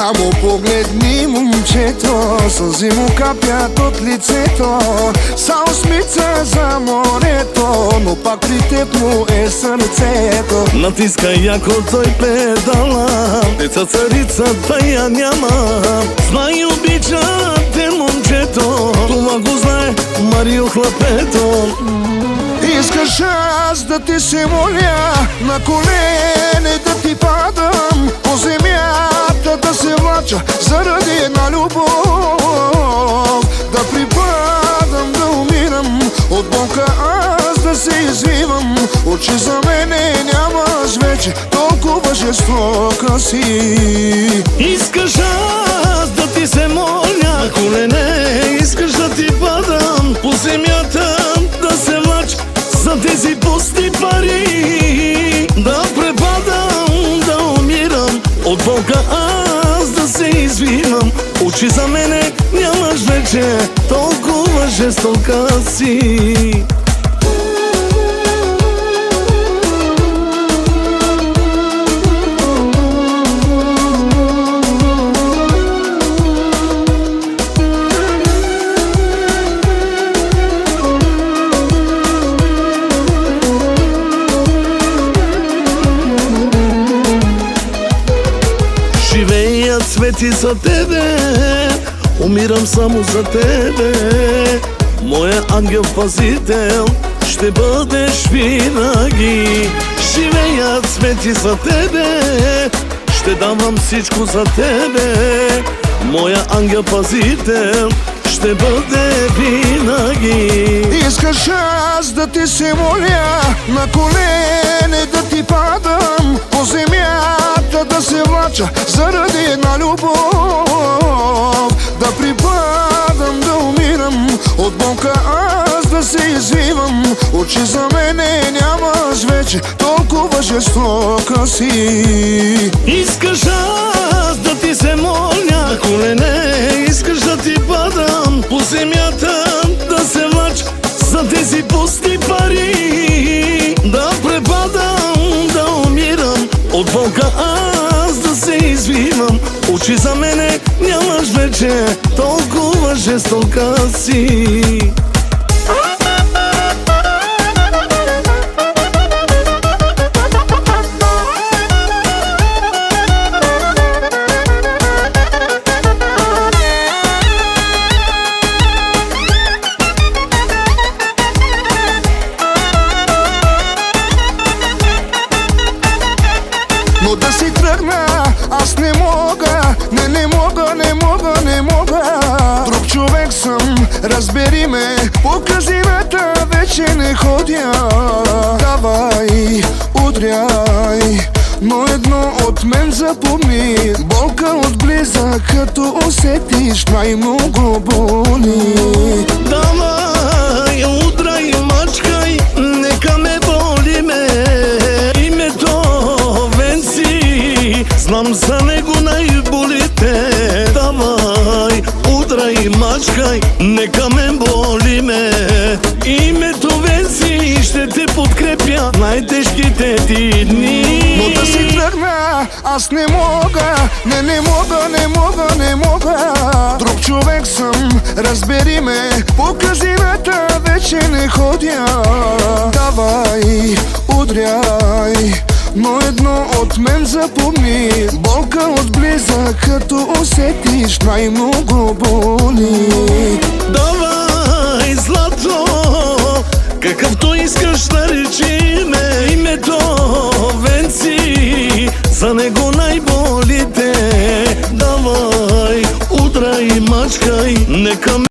Само погледни момчето, сълзи му капят от лицето. Са осмица за морето, но пак при теб му е сърцето. Натиска яко той педала, деца царицата я няма. Знай обича те момчето, това го знае Марио Хлапето. Искаш аз да ти се моля, на колене да ти падам, по земята да се влача заради една любов. Да припадам, да умирам, от болка аз да се извивам. Очи за мене нямаш вече, толкова жестока си. Искаш аз да ти се моля, на колене искаш да ти падам, по земята да се влача за тези пусти пари. Да препадам, да умирам, от болка аз да се извивам. Очи за мене нямаш вече, толкова жестока си. Живея цвети за тебе, умирам само за тебе. Моя ангел пазител ще бъдеш винаги. Живея цвети за тебе, ще давам всичко за тебе. Моя ангел пазител ще бъде винаги. Искаш аз да ти се моля, на колене да ти падам, по земята да се влача заради една любов. Да припадам, да умирам, от болка аз да се извивам. Очи за мене нямаш вече, толкова жестока си. Искаш аз да ти се моля, на колене искаш да ти падам, по земята да се влача за тези пусти пари. Да препадам, да умирам, от болка аз да се извивам. Очи за мене нямаш вече, толкова жестока си. Но да си тръгна, аз не мога, не мога, не мога, не мога. Друг човек съм, разбери ме, по казината вече не ходя. Давай, удряй, но едно от мен запомни, болка отблиза, като усетиш, най-много боли. Давай, удрай, мачкай, нека ме боли ме. Името Венци, знам за него най-болите. Давай, удрай, мачкай, нека ме боли ме. Името Венци ще те подкрепя в най-тежките ти дни. Но да си тръгна, аз не мога, не мога, не мога, не мога. Друг човек съм, разбери ме, по казината вече не ходя. Давай, удряй, но едно от мен запомни, болка отблиза, като усетиш, най-много боли. Давай, злато, какъвто искаш наречи ме. Името Венци, за него най-болите. Давай, удрай, мачкай, нека ме